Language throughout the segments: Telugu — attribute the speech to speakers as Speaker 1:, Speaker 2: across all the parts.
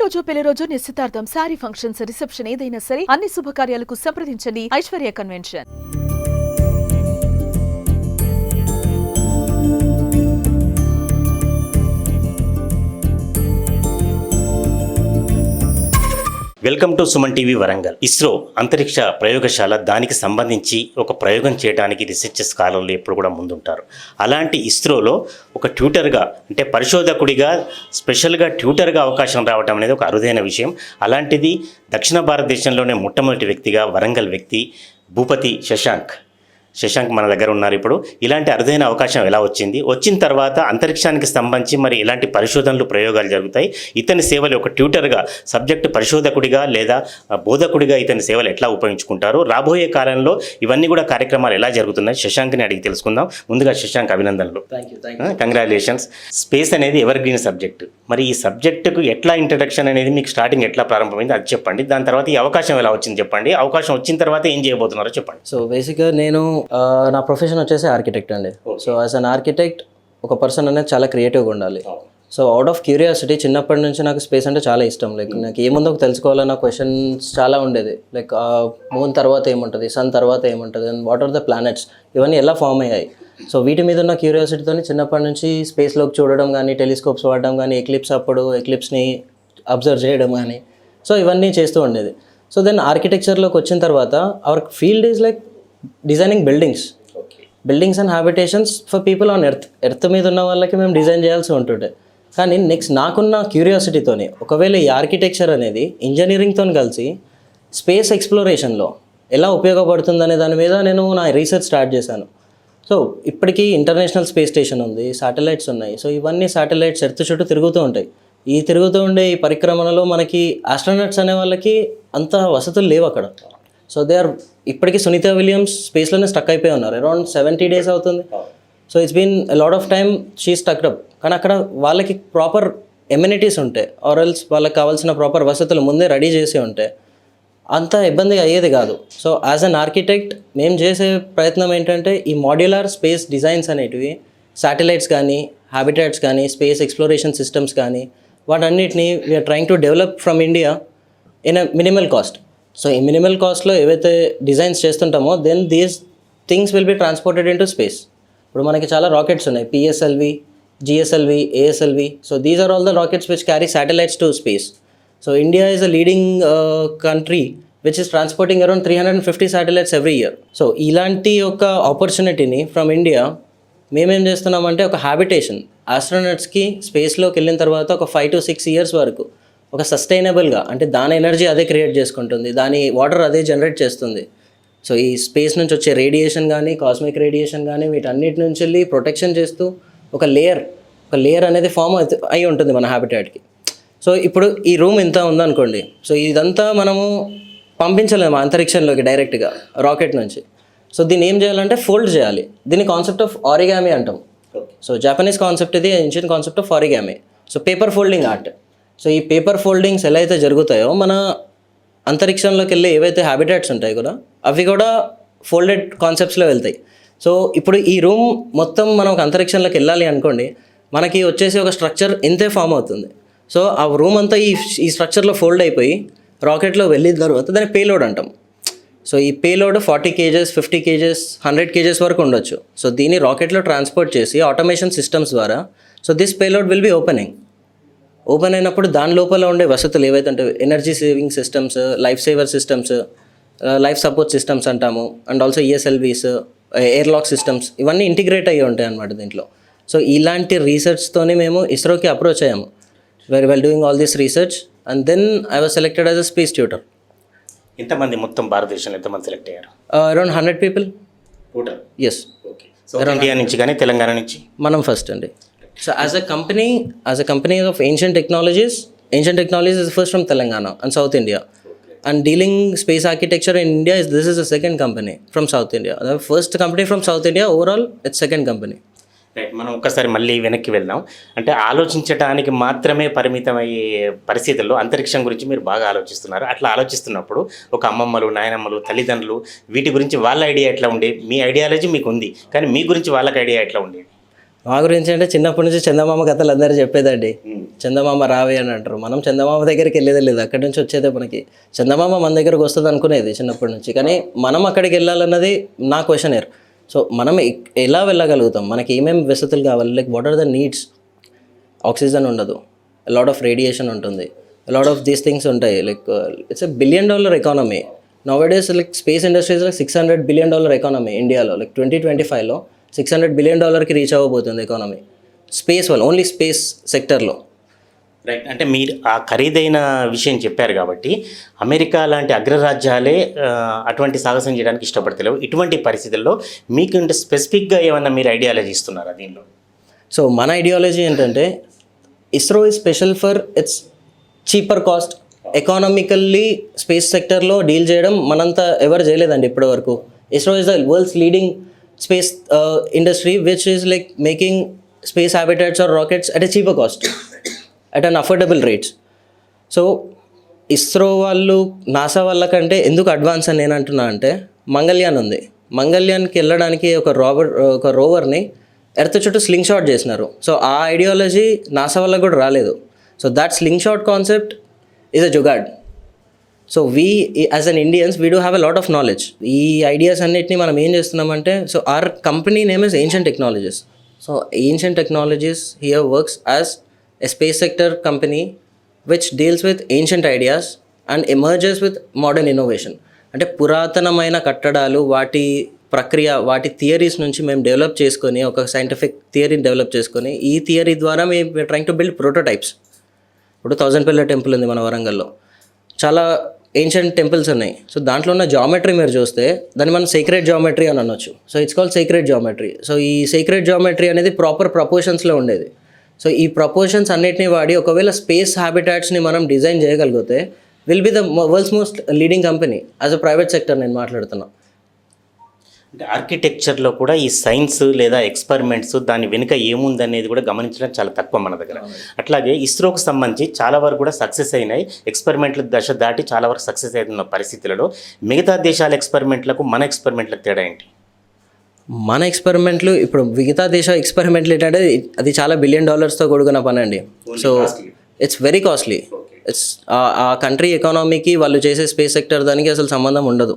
Speaker 1: పుట్టినరోజు, పెళ్లి రోజు, నిశ్చితార్థం, శారీ ఫంక్షన్స్, రిసెప్షన్ ఏదైనా సరే అన్ని శుభకార్యాలకు సంప్రదించండి Aishwarya convention.
Speaker 2: Welcome to Suman TV Warangal. ISRO అంతరిక్ష ప్రయోగశాల, దానికి సంబంధించి ఒక ప్రయోగం చేయడానికి రీసెర్చ్ స్కాలర్లు ఎప్పుడు కూడా ముందుంటారు. అలాంటి ఇస్రోలో ఒక ట్యూటర్గా, అంటే పరిశోధకుడిగా స్పెషల్గా ట్యూటర్గా అవకాశం రావడం అనేది ఒక అరుదైన విషయం. అలాంటిది దక్షిణ భారతదేశంలోనే మొట్టమొదటి వ్యక్తిగా వరంగల్ వ్యక్తి భూపతి శశాంక్ మన దగ్గర ఉన్నారు. ఇప్పుడు ఇలాంటి అరుదైన అవకాశం ఎలా వచ్చింది, వచ్చిన తర్వాత అంతరిక్షానికి సంబంధించి మరి ఇలాంటి పరిశోధనలు, ప్రయోగాలు జరుగుతాయి, ఇతని సేవలు ఒక ట్యూటర్గా, సబ్జెక్టు పరిశోధకుడిగా లేదా బోధకుడిగా ఇతని సేవలు ఎట్లా ఉపయోగించుకుంటారు, రాబోయే కాలంలో ఇవన్నీ కూడా కార్యక్రమాలు ఎలా జరుగుతున్నాయి శశాంక్ని అడిగి తెలుసుకుందాం. ముందుగా శశాంక్, అభినందనలు, కంగ్రాచులేషన్స్. స్పేస్ అనేది ఎవర్ గ్రీన్ సబ్జెక్టు. మరి ఈ సబ్జెక్టుకు ఎట్లా ఇంట్రడక్షన్ అనేది మీకు స్టార్టింగ్ ఎట్లా ప్రారంభమైంది అది చెప్పండి. దాని తర్వాత ఈ అవకాశం ఎలా వచ్చింది చెప్పండి. అవకాశం వచ్చిన తర్వాత ఏం చేయబోతున్నారో చెప్పండి.
Speaker 3: సో బేసిక్గా నేను నా ప్రొఫెషన్ వచ్చేసి ఆర్కిటెక్ట్ అండి. సో యాజ్ అన్ ఆర్కిటెక్ట్ ఒక పర్సన్ అనేది చాలా క్రియేటివ్గా ఉండాలి. సో అవుట్ ఆఫ్ క్యూరియాసిటీ చిన్నప్పటి నుంచి నాకు స్పేస్ అంటే చాలా ఇష్టం. లైక్ నాకు ఏముందో తెలుసుకోవాలన్న క్వశ్చన్స్ చాలా ఉండేది. లైక్ మూన్ తర్వాత ఏముంటుంది, సన్ తర్వాత ఏముంటుంది, and what are the planets, ఇవన్నీ ఎలా ఫామ్ అయ్యాయి. సో వీటి మీద ఉన్న క్యూరియాసిటీతో చిన్నప్పటి నుంచి స్పేస్లోకి చూడడం కానీ, టెలిస్కోప్స్ వాడడం కానీ, ఎక్లిప్స్ని అబ్జర్వ్ చేయడం కానీ, సో ఇవన్నీ చేస్తూ ఉండేది. సో దెన్ ఆర్కిటెక్చర్లోకి వచ్చిన తర్వాత our field is like designing buildings and habitations for people on earth మీద ఉన్న వాళ్ళకి మేము డిజైన్ చేయాల్సి ఉంటుండే. కానీ నెక్స్ట్ నాకున్న క్యూరియాసిటీతోని ఒకవేళ ఈ ఆర్కిటెక్చర్ అనేది ఇంజనీరింగ్తో కలిసి స్పేస్ ఎక్స్ప్లోరేషన్లో ఎలా ఉపయోగపడుతుంది అనే దాని మీద నేను నా రీసెర్చ్ స్టార్ట్ చేశాను. సో ఇప్పటికీ ఇంటర్నేషనల్ స్పేస్ స్టేషన్ ఉంది, శాటిలైట్స్ ఉన్నాయి. సో ఇవన్నీ శాటిలైట్స్ ఎర్త్ చుట్టూ తిరుగుతూ ఉంటాయి. ఈ తిరుగుతూ ఉండే ఈ పరిక్రమణలో మనకి ఆస్ట్రోనట్స్ అనే వాళ్ళకి అంత వసతులు లేవు అక్కడ. సో ఇప్పటికీ సునీత విలియమ్స్ స్పేస్లోనే స్టక్ అయిపోయి ఉన్నారు. అరౌండ్ 70 days అవుతుంది. So it's been lot of time she stucked up. కానీ అక్కడ వాళ్ళకి ప్రాపర్ ఎమ్యూనిటీస్ ఉంటాయి, ఆర్ ఎల్స్ వాళ్ళకి కావాల్సిన ప్రాపర్ వసతులు ముందే రెడీ చేసి ఉంటే అంత ఇబ్బంది అయ్యేది కాదు. సో యాజ్ అన్ ఆర్కిటెక్ట్ మేము చేసే ప్రయత్నం ఏంటంటే ఈ మాడ్యులర్ స్పేస్ డిజైన్స్ అనేటివి శాటిలైట్స్ కానీ, హ్యాబిటాట్స్ కానీ, స్పేస్ ఎక్స్ప్లోరేషన్ సిస్టమ్స్ కానీ, వాటన్నిటిని we're trying to develop from India in a minimal cost. So ఈ మినిమల్ కాస్ట్లో ఏవైతే డిజైన్స్ చేస్తుంటామో then these things will be transported into space. ఇప్పుడు మనకి చాలా రాకెట్స్ ఉన్నాయి, PSLV, GSLV, ASLV. So these are all the rockets which carry satellites to space. So India is a leading country which is transporting around 350 satellites every year. So ఇలాంటి ఒక ఆపర్చునిటీని ఫ్రమ్ ఇండియా మేమేం చేస్తున్నామంటే ఒక హ్యాబిటేషన్, ఆస్ట్రోనట్స్కి స్పేస్లోకి వెళ్ళిన తర్వాత ఒక 5 to 6 years వరకు ఒక సస్టైనబుల్గా, అంటే దాని ఎనర్జీ అదే క్రియేట్ చేసుకుంటుంది, దాని వాటర్ అదే జనరేట్ చేస్తుంది. సో ఈ స్పేస్ నుంచి వచ్చే రేడియేషన్ కానీ, కాస్మిక్ రేడియేషన్ కానీ, వీటన్నిటి నుంచి వెళ్ళి ప్రొటెక్షన్ చేస్తూ ఒక లేయర్ అనేది ఫామ్ అయి ఉంటుంది మన హ్యాబిటాట్కి. సో ఇప్పుడు ఈ రూమ్ ఇంత ఉందనుకోండి, సో ఇదంతా మనము పంపించలేము అంతరిక్షంలోకి డైరెక్ట్గా రాకెట్ నుంచి. సో దీన్ని ఏం చేయాలంటే ఫోల్డ్ చేయాలి. దీని కాన్సెప్ట్ ఆఫ్ ఆరిగామి అంటాం. సో జాపనీస్ కాన్సెప్ట్ ఇది, ancient concept of origami. So paper folding art. So ఈ పేపర్ ఫోల్డింగ్స్ ఎలా అయితే జరుగుతాయో మన అంతరిక్షంలోకి వెళ్ళి ఏవైతే హ్యాబిటాట్స్ ఉంటాయి కూడా అవి కూడా ఫోల్డెడ్ కాన్సెప్ట్స్లో వెళ్తాయి. సో ఇప్పుడు ఈ రూమ్ మొత్తం మనం ఒక అంతరిక్షంలోకి వెళ్ళాలి అనుకోండి, మనకి వచ్చేసి ఒక స్ట్రక్చర్ ఇంతే ఫామ్ అవుతుంది. సో ఆ రూమ్ అంతా ఈ స్ట్రక్చర్లో ఫోల్డ్ అయిపోయి రాకెట్లో వెళ్ళిన తర్వాత దాన్ని పేలోడ్ అంటాం. సో ఈ పేలోడ్ 40 kgs, 50 kgs, 100 kgs వరకు ఉండొచ్చు. సో దీన్ని రాకెట్లో ట్రాన్స్పోర్ట్ చేసి ఆటోమేషన్ సిస్టమ్స్ ద్వారా so this payload will be open అయినప్పుడు దాని లోపల ఉండే వసతులు ఏవైతే ఉంటాయి, energy saving systems, life saver systems, life support systems అంటాము, and also ESLVs, air lock systems, ఇవన్నీ ఇంటిగ్రేట్ అయ్యి ఉంటాయి అన్నమాట దీంట్లో. సో ఇలాంటి రీసెర్చ్తోనే మేము ఇస్రోకి అప్రోచ్ అయ్యాము. Very well doing all this research and then I was selected as a space tutor.
Speaker 2: ఎంతమంది మొత్తం భారతదేశంలో ఎంతమంది సెలెక్ట్ అయ్యారు?
Speaker 3: Around 100 people. Yes.
Speaker 2: Okay. So India నుంచి కానీ తెలంగాణ నుంచి
Speaker 3: మనం ఫస్ట్ అండి. So as a company of Ancient Technologies is first from Telangana and South India. And dealing space architecture in India this is the second company from South India. The first company from South India, overall it's second company.
Speaker 2: Right. మనం ఒక్కసారి మళ్ళీ వెనక్కి వెళ్దాం. అంటే ఆలోచించడానికి మాత్రమే పరిమితమయ్యే పరిస్థితుల్లో అంతరిక్షం గురించి మీరు బాగా ఆలోచిస్తున్నారు. అట్లా ఆలోచిస్తున్నప్పుడు ఒక అమ్మమ్మలు, నాయనమ్మలు, తల్లిదండ్రులు వీటి గురించి వాళ్ళ ఐడియా ఎట్లా ఉండేది? మీ ఐడియాలజీ మీకు ఉంది, కానీ మీ గురించి వాళ్ళకి ఐడియా ఎట్లా ఉండేది?
Speaker 3: మా గురించి అంటే చిన్నప్పటి నుంచి చందమామ కథలు అందరూ చెప్పేదండి. చందమామ రావే అని అంటారు. మనం చందమామ దగ్గరికి వెళ్ళేదే లేదు, అక్కడి నుంచి వచ్చేదే మనకి. చందమామ మన దగ్గరకు వస్తుంది అనుకునేది చిన్నప్పటి నుంచి, కానీ మనం అక్కడికి వెళ్ళాలన్నది నా క్వశ్చనర్. సో మనం ఎలా వెళ్ళగలుగుతాం, మనకి ఏమేమి వసతులు కావాలి, like what are the needs. Oxygen ఉండదు, లాట్ ఆఫ్ రేడియేషన్ ఉంటుంది, లాట్ ఆఫ్ దీస్ థింగ్స్ ఉంటాయి. Like it's $1 billion economy nowadays. Like space industries like $600 billion economy ఇండియాలో. లైక్ 2025లో $600 billion రీచ్ అవ్వబోతుంది ఎకానమీ స్పేస్ వల్ల, ఓన్లీ స్పేస్ సెక్టర్లో.
Speaker 2: రైట్. అంటే మీరు ఆ ఖరీదైన విషయం చెప్పారు కాబట్టి అమెరికా లాంటి అగ్రరాజ్యాలే అటువంటి సాహసం చేయడానికి ఇష్టపడతలేవు. ఇటువంటి పరిస్థితుల్లో మీకు అంటే స్పెసిఫిక్గా ఏమన్నా మీరు ఐడియాలజీ ఇస్తున్నారా దీనిలో?
Speaker 3: సో మన ఐడియాలజీ ఏంటంటే ISRO is special for it's cheaper cost. Economically space సెక్టర్లో డీల్ చేయడం మనంతా ఎవరు చేయలేదండి ఇప్పటివరకు. ISRO is the world's leading space industry which is like making space habitats or rockets at a cheaper cost, at an affordable rates. So ISRO వాళ్ళు నాసా వాళ్ళ కంటే ఎందుకు అడ్వాన్స్ అని నేను అంటున్నా అంటే, మంగళయాన్ ఉంది, మంగళయాన్కి వెళ్ళడానికి ఒక రోవర్ని ఎర్త్ చుట్టూ స్లింగ్ షాట్ చేసినారు. సో ఆ ఐడియాలజీ నాసా వాళ్ళకి కూడా రాలేదు. So that sling shot concept is a jugaad. So we as an Indians we do have a lot of knowledge. ఈ ఐడియాస్ అన్నిటిని మనం ఏం చేస్తున్నామంటే, so our company name is ancient technologies. So ancient technologies here works as a space sector company which deals with ancient ideas and emerges with modern innovation. అంటే పురాతనమైన కట్టడాలు, వాటి ప్రక్రియ, వాటి థియరీస్ నుంచి మేము డెవలప్ చేసుకొని, ఒక సైంటిఫిక్ థియరీని డెవలప్ చేసుకొని, ఈ థియరీ ద్వారా మేము ట్రైంగ్ టు బిల్డ్ ప్రోటోటైప్స్. ఇప్పుడు 1000 పిల్లర్ టెంపుల్ ఉంది మన వరంగల్లో, చాలా ఏన్షియంట్ టెంపుల్స్ ఉన్నాయి. సో దాంట్లో ఉన్న జామెట్రీ మీరు చూస్తే దాన్ని మనం సీక్రెట్ జామెట్రీ అని అనొచ్చు. So it's called secret geometry. So ఈ సీక్రెట్ జామెట్రీ అనేది ప్రాపర్ ప్రపోర్షన్స్లో ఉండేది. సో ఈ ప్రపోర్షన్స్ అన్నిటిని వాడి ఒకవేళ స్పేస్ హ్యాబిటాట్స్ని మనం డిజైన్ చేయగలిగితే will be the world's most leading company as a private sector నేను మాట్లాడుతున్నాను.
Speaker 2: అంటే ఆర్కిటెక్చర్లో కూడా ఈ సైన్స్ లేదా ఎక్స్పెరిమెంట్స్ దాని వెనుక ఏముందనేది కూడా గమనించడం చాలా తక్కువ మన దగ్గర. అట్లాగే ఇస్రోకు సంబంధించి చాలా వరకు కూడా సక్సెస్ అయినాయి, ఎక్స్పెరిమెంట్ల దశ దాటి చాలా వరకు సక్సెస్ అవుతున్న పరిస్థితులలో మిగతా దేశాల ఎక్స్పెరిమెంట్లకు మన ఎక్స్పెరిమెంట్లకు తేడా ఏంటి?
Speaker 3: మన ఎక్స్పెరిమెంట్లు ఇప్పుడు మిగతా దేశ ఎక్స్పెరిమెంట్లు ఏంటంటే అది చాలా $1 billion కూడుకున్న పని అండి. So it's very costly. It's ఆ కంట్రీ ఎకానమీకి వాళ్ళు చేసే స్పేస్ సెక్టర్ దానికి అసలు సంబంధం ఉండదు.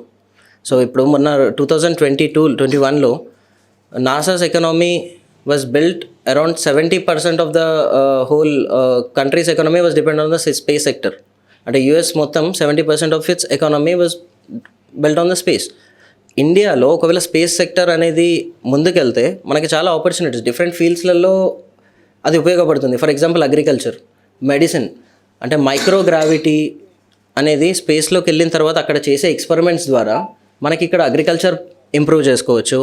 Speaker 3: సో ఇప్పుడు మొన్న 2022-21లో NASA's economy was built around 70% of the whole countries economy was depend on the space sector. అంటే యూఎస్ మొత్తం 70% of its economy was built on the space. ఇండియాలో ఒకవేళ స్పేస్ సెక్టర్ అనేది ముందుకెళ్తే మనకి చాలా ఆపర్చునిటీస్ డిఫరెంట్ ఫీల్డ్స్లలో అది ఉపయోగపడుతుంది. For example agriculture, medicine. అంటే మైక్రోగ్రావిటీ అనేది స్పేస్లోకి వెళ్ళిన తర్వాత అక్కడ చేసే ఎక్స్పెరిమెంట్స్ ద్వారా మనకి ఇక్కడ అగ్రికల్చర్ ఇంప్రూవ్ చేసుకోవచ్చు,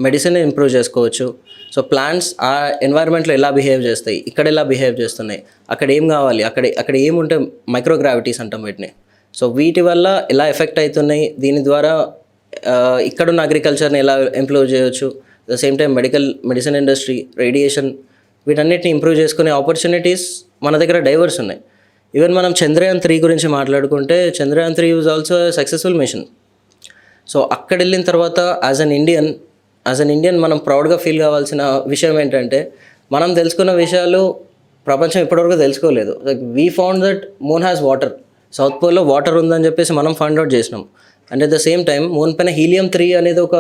Speaker 3: మెడిసిన్ ఇంప్రూవ్ చేసుకోవచ్చు. సో ప్లాంట్స్ ఆ ఎన్వైర్న్మెంట్లో ఎలా బిహేవ్ చేస్తాయి, ఇక్కడ ఎలా బిహేవ్ చేస్తున్నాయి, అక్కడ ఏం కావాలి, అక్కడ ఏముంటే మైక్రోగ్రావిటీస్ అంటాం వీటిని. సో వీటి వల్ల ఎలా ఎఫెక్ట్ అవుతున్నాయి, దీని ద్వారా ఇక్కడున్న అగ్రికల్చర్ని ఎలా ఇంప్రూవ్ చేయవచ్చు. The same time medicine industry, radiation, వీటన్నిటిని ఇంప్రూవ్ చేసుకునే ఆపర్చునిటీస్ మన దగ్గర డైవర్స్ ఉన్నాయి. ఈవెన్ మనం చంద్రయాన్ 3 గురించి మాట్లాడుకుంటే, Chandrayaan 3 was also successful machine. So అక్కడ వెళ్ళిన తర్వాత యాజ్ అన్ ఇండియన్ మనం ప్రౌడ్గా ఫీల్ కావాల్సిన విషయం ఏంటంటే, మనం తెలుసుకున్న విషయాలు ప్రపంచం ఇప్పటివరకు తెలుసుకోలేదు. Like we found that moon has water. South పోల్లో వాటర్ ఉందని చెప్పేసి మనం ఫైండ్ అవుట్ చేసినాం. And at the same time moon పైన హీలియం-3 అనేది ఒక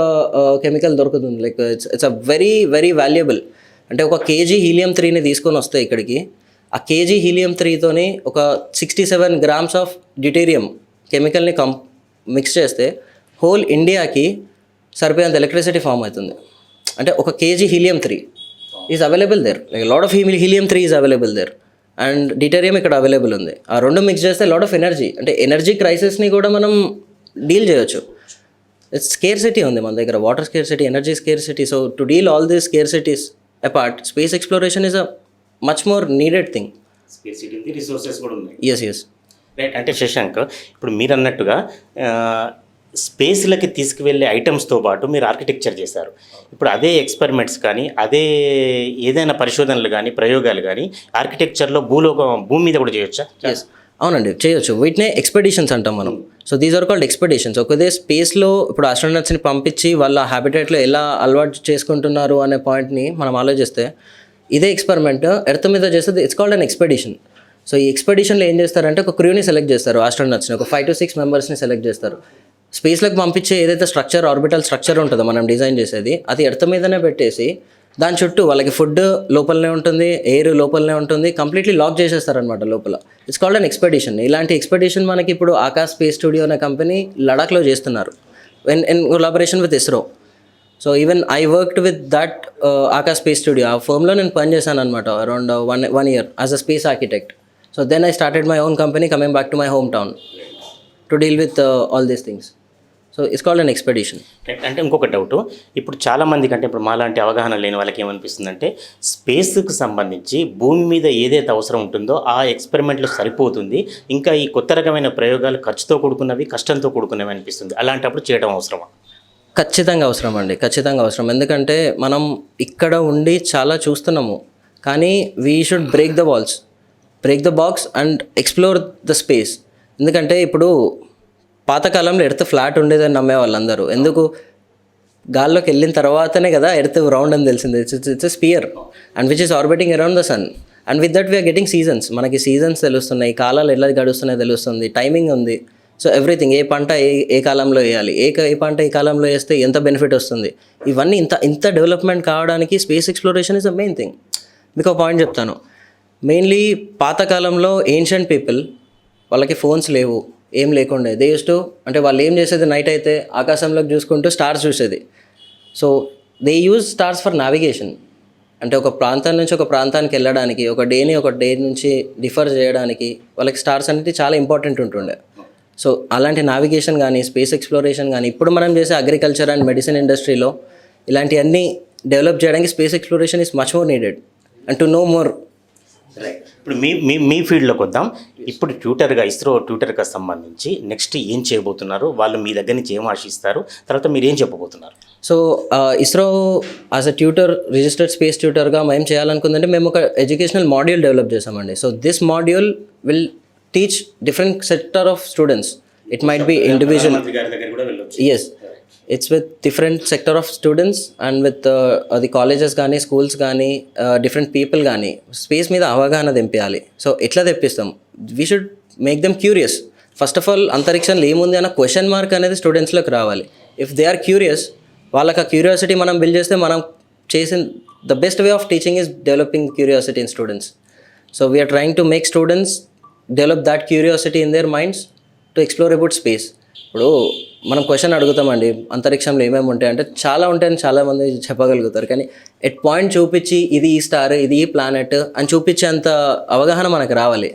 Speaker 3: కెమికల్ దొరుకుతుంది. Like it's a very very valuable. అంటే ఒక కేజీ హీలియం-3ని తీసుకొని వస్తే ఇక్కడికి, ఆ కేజీ హీలియం-3తోని ఒక 67 grams ఆఫ్ డ్యూటేరియం కెమికల్ని మిక్స్ చేస్తే హోల్ ఇండియాకి సరిపోయేంత ఎలక్ట్రిసిటీ ఫామ్ అవుతుంది. అంటే ఒక KG helium three is available there. Like lot of helium three is available there and deuterium ఇక్కడ అవైలబుల్ ఉంది. ఆ రెండు మిక్స్ చేస్తే లాట్ ఆఫ్ ఎనర్జీ, అంటే ఎనర్జీ క్రైసిస్ని కూడా మనం డీల్ చేయొచ్చు. ఇట్స్ స్కేర్సిటీ ఉంది మన దగ్గర, water scarcity, energy scarcity. So to deal all these scarcities apart, space exploration is a much more needed thing.
Speaker 2: Resources కూడా ఉన్నాయి.
Speaker 3: Yes
Speaker 2: right. అంటే శశాంక్, ఇప్పుడు మీరు అన్నట్టుగా స్పేస్లకి తీసుకువెళ్ళే ఐటమ్స్తో పాటు మీరు ఆర్కిటెక్చర్ చేశారు. ఇప్పుడు అదే ఎక్స్పెరిమెంట్స్ కానీ, అదే ఏదైనా పరిశోధనలు కానీ, ప్రయోగాలు కానీ ఆర్కిటెక్చర్లో భూమి మీద కూడా చేయొచ్చా?
Speaker 3: ఎస్, అవునండి, చేయొచ్చు. వీటినే ఎక్స్పెడిషన్స్ అంటాం మనం. So these are called expeditions. ఒకదే స్పేస్లో ఇప్పుడు ఆస్ట్రోనట్స్ని పంపించి వాళ్ళ హ్యాబిటేట్లో ఎలా అలవాటు చేసుకుంటున్నారు అనే పాయింట్ని మనం ఆలోచిస్తే, ఇదే ఎక్స్పెరిమెంట్ ఎర్త్ మీద చేస్తే it's called an expedition. So ఈ ఎక్స్పెడిషన్లో ఏం చేస్తారంటే ఒక క్రూని సెలెక్ట్ చేస్తారు, ఆస్ట్రోనట్స్ని ఒక 5 to 6 మెంబర్స్ని సెలెక్ట్ చేస్తారు. స్పేస్లోకి పంపించే ఏదైతే స్ట్రక్చర్, ఆర్బిటల్ స్ట్రక్చర్ ఉంటుందో మనం డిజైన్ చేసేది, అది ఎర్త్ మీదనే పెట్టేసి దాని చుట్టూ వాళ్ళకి ఫుడ్ లోపలనే ఉంటుంది, ఎయిర్ లోపలనే ఉంటుంది, కంప్లీట్లీ లాక్ చేసేస్తారనమాట లోపల. It's called an expedition. ఇలాంటి ఎక్స్పెడిషన్ మనకి ఇప్పుడు ఆకాశ్ స్పేస్ స్టూడియో అనే కంపెనీ లడాఖ్లో చేస్తున్నారు in collaboration with ISRO. So even I worked with that Aakash space studio. ఆ ఫర్మ్లో నేను పనిచేశాను అనమాట around one year as a space architect. So then I started my own company coming back to my home town to deal with all these things. So it's called an expedition.
Speaker 2: అంటే ఇంకొక డౌట్, ఇప్పుడు చాలామందికి అంటే ఇప్పుడు మాలాంటి అవగాహన లేని వాళ్ళకి ఏమనిపిస్తుందంటే స్పేస్కి సంబంధించి భూమి మీద ఏదైతే అవసరం ఉంటుందో ఆ ఎక్స్పెరిమెంట్లో సరిపోతుంది, ఇంకా ఈ కొత్త రకమైన ప్రయోగాలు ఖర్చుతో కూడుకున్నవి, కష్టంతో కూడుకున్నవి అనిపిస్తుంది. అలాంటప్పుడు చేయడం అవసరమా?
Speaker 3: ఖచ్చితంగా అవసరం అండి, ఖచ్చితంగా అవసరం. ఎందుకంటే మనం ఇక్కడ ఉండి చాలా చూస్తున్నాము, కానీ we should break the walls, break the box and explore the space. ఎందుకంటే ఇప్పుడు పాతకాలంలో ఎర్త్ ఫ్లాట్ ఉండేదని నమ్మే వాళ్ళందరూ. ఎందుకు? గాల్లోకి వెళ్ళిన తర్వాతనే కదా ఎర్త్ రౌండ్ అని తెలిసింది. It's a sphere and which is orbiting around the sun. And with that we're getting seasons. మనకి సీజన్స్ తెలుస్తున్నాయి, కాలాలు ఎలా గడుస్తున్నాయో తెలుస్తుంది, టైమింగ్ ఉంది. సో ఎవ్రీథింగ్, ఏ పంట ఏ కాలంలో వేయాలి, ఏ పంట ఏ కాలంలో వేస్తే ఎంత బెనిఫిట్ వస్తుంది, ఇవన్నీ ఇంత డెవలప్మెంట్ కావడానికి space exploration is the main thing. మీకు ఒక పాయింట్ చెప్తాను. మెయిన్లీ పాతకాలంలో ఏన్షియంట్ పీపుల్, వాళ్ళకి ఫోన్స్ లేవు, ఏం లేకుండే. దే యూస్ టు, అంటే వాళ్ళు ఏం చేసేది, నైట్ అయితే ఆకాశంలోకి చూసుకుంటూ స్టార్స్ చూసేది. So they use stars for navigation. అంటే ఒక ప్రాంతం నుంచి ఒక ప్రాంతానికి వెళ్ళడానికి, ఒక డే నుంచి డిఫర్ చేయడానికి వాళ్ళకి స్టార్స్ అనేది చాలా ఇంపార్టెంట్ ఉంటుండే. సో అలాంటి నావిగేషన్ కానీ, స్పేస్ ఎక్స్ప్లోరేషన్ కానీ, ఇప్పుడు మనం చేసే అగ్రికల్చర్ అండ్ మెడిసిన్ ఇండస్ట్రీలో ఇలాంటివన్నీ డెవలప్ చేయడానికి space exploration is much more needed and to know more.
Speaker 2: ఇప్పుడు మీ ఫీల్డ్లోకి వద్దాం. ఇప్పుడు ట్యూటర్గా, ఇస్రో ట్యూటర్గా సంబంధించి నెక్స్ట్ ఏం చేయబోతున్నారు, వాళ్ళు మీ దగ్గర నుంచి ఏం ఆశిస్తారు, తర్వాత మీరు ఏం చెప్పబోతున్నారు?
Speaker 3: So ISRO as a tutor, registered space ట్యూటర్గా మేము చేయాలనుకుందంటే మేము ఒక ఎడ్యుకేషనల్ మాడ్యూల్ డెవలప్ చేసామండి. So this module will teach different sector of students. It might be individual, yes, it's with different sector of students and with అది కాలేజెస్ కానీ, స్కూల్స్ కానీ, డిఫరెంట్ పీపుల్ కానీ స్పేస్ మీద అవగాహన తెంపించాలి. సో ఎట్లా తెప్పిస్తాం? We should make them curious. First of all అంతరిక్షంలో ఏముంది అన్న క్వశ్చన్ మార్క్ అనేది స్టూడెంట్స్లోకి రావాలి. ఇఫ్ దే ఆర్ క్యూరియస్, వాళ్ళకి ఆ క్యూరియాసిటీ మనం బిల్డ్ చేస్తే మనం చేసిన the best way of teaching is developing curiosity in students. So we're trying to make students develop that curiosity in their minds to explore about space. ఇప్పుడు మనం క్వశ్చన్ అడుగుతామండి, అంతరిక్షంలో ఏమేమి ఉంటాయి అంటే చాలా ఉంటాయని చాలామంది చెప్పగలుగుతారు, కానీ ఎట్ పాయింట్ చూపించి ఇది ఈ స్టార్, ఇది ఈ ప్లానెట్ అని చూపించేంత అవగాహన మనకు రావాలి.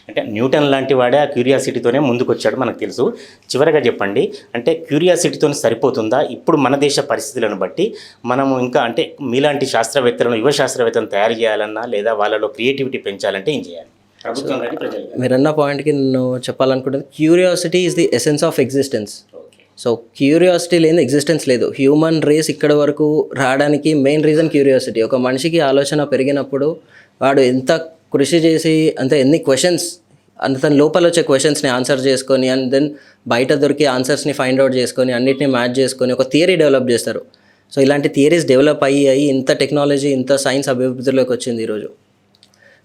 Speaker 2: అంటే న్యూటన్ లాంటి వాడే ఆ క్యూరియాసిటీతోనే ముందుకు వచ్చాడు, మనకు తెలుసు. చివరగా చెప్పండి, అంటే క్యూరియాసిటీతో సరిపోతుందా? ఇప్పుడు మన దేశ పరిస్థితులను బట్టి మనము ఇంకా అంటే మీలాంటి శాస్త్రవేత్తలను, యువ శాస్త్రవేత్తలను తయారు చేయాలన్నా, లేదా వాళ్ళలో క్రియేటివిటీ పెంచాలంటే ఏం చేయాలి? ప్రభుత్వం కానీ ప్రజలు.
Speaker 3: మీరన్న పాయింట్కి నేను చెప్పాలనుకుంటుంది, curiosity is the essence of existence. So curiosity లేని ఎగ్జిస్టెన్స్ లేదు. హ్యూమన్ రేస్ ఇక్కడ వరకు రావడానికి మెయిన్ రీజన్ క్యూరియాసిటీ. ఒక మనిషికి ఆలోచన పెరిగినప్పుడు వాడు ఎంత కృషి చేసి, అంటే ఎన్ని క్వశ్చన్స్, తన లోపల వచ్చే క్వశ్చన్స్ని ఆన్సర్ చేసుకొని అండ్ దెన్ బయట దొరికే ఆన్సర్స్ని ఫైండ్ అవుట్ చేసుకొని అన్నిటిని మ్యాచ్ చేసుకొని ఒక థియరీ డెవలప్ చేస్తారు. సో ఇలాంటి థియరీస్ డెవలప్ అయ్యి ఇంత టెక్నాలజీ, ఇంత సైన్స్ అభివృద్ధిలోకి వచ్చింది ఈరోజు.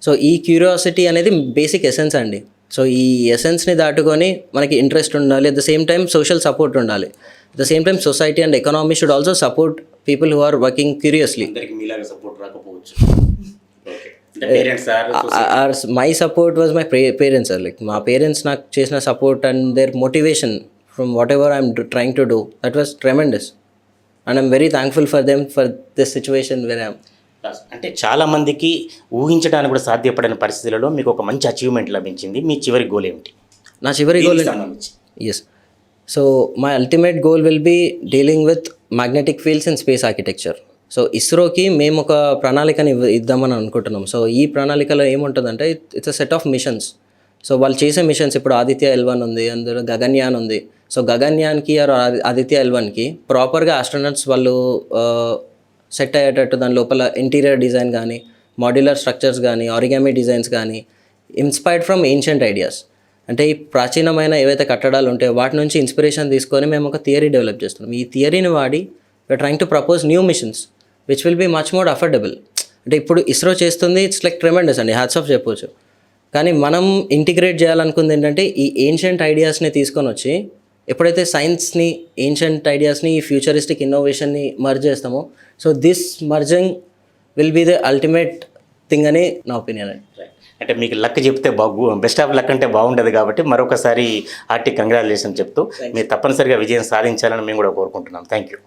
Speaker 3: సో ఈ క్యూరియాసిటీ అనేది బేసిక్ ఎసెన్స్ అండి. సో ఈ ఎసెన్స్ని దాటుకొని మనకి ఇంట్రెస్ట్ ఉండాలి, at the same time social support ఉండాలి, at the same time society and economy should also support people who are working curiously. My support was my parents sir. Like మా పేరెంట్స్ నాకు చేసిన support and their motivation from whatever I'm trying to do, that was tremendous and I'm very thankful for them for this situation where I'm.
Speaker 2: అంటే చాలామందికి ఊహించడానికి కూడా సాధ్యపడిన పరిస్థితులలో మీకు ఒక మంచి అచీవ్మెంట్ లభించింది. మీ చివరి గోల్ ఏమిటి?
Speaker 3: నా చివరి goal, yes, so my ultimate goal will be dealing with magnetic fields in space architecture. So ఇస్రోకి మేము ఒక ప్రణాళికని ఇద్దామని అనుకుంటున్నాం. సో ఈ ప్రణాళికలో ఏముంటుందంటే it's a set of missions. So వాళ్ళు చేసే మిషన్స్, ఇప్పుడు ఆదిత్య L1 ఉంది, అందులో గగన్యాన్ ఉంది. సో గగన్యాన్కి ఆదిత్య L1కి ప్రాపర్గా ఆస్ట్రోనట్స్ వాళ్ళు సెట్ అయ్యేటట్టు దాని లోపల ఇంటీరియర్ డిజైన్ కానీ, మాడ్యులర్ స్ట్రక్చర్స్ కానీ, ఆరిగామీ డిజైన్స్ కానీ, ఇన్స్పైర్డ్ ఫ్రమ్ ఏన్షియంట్ ఐడియాస్. అంటే ఈ ప్రాచీనమైన ఏవైతే కట్టడాలు ఉంటాయో వాటి నుంచి ఇన్స్పిరేషన్ తీసుకొని మేము ఒక థియరీ డెవలప్ చేస్తున్నాం. ఈ థియరీని వాడి we're trying to propose new missions which will be much more affordable. అంటే ఇప్పుడు ఇస్రో చేస్తుంది ఇట్స్ లైక్ ట్రెమెండస్ అండి, హ్యాట్స్ ఆఫ్ చెప్పవచ్చు. కానీ మనం ఇంటిగ్రేట్ చేయాలనుకుంది ఏంటంటే ఈ ఏన్షియంట్ ఐడియాస్ని తీసుకొని వచ్చి ఎప్పుడైతే సైన్స్ని, ఏన్షియంట్ ఐడియాస్ని, ఈ ఫ్యూచరిస్టిక్ ఇన్నోవేషన్ని మర్జ్ చేస్తామో, so this merging will be the ultimate thing అని నా ఒపీనియన్ అండి.
Speaker 2: అంటే మీకు లక్ చెప్తే బెస్ట్ ఆఫ్ లక్ అంటే బాగుండదు కాబట్టి మరొకసారి కంగ్రాచులేషన్ చెప్తూ మీరు తప్పనిసరిగా విజయం సాధించాలని మేము కూడా కోరుకుంటున్నాం. Thank you.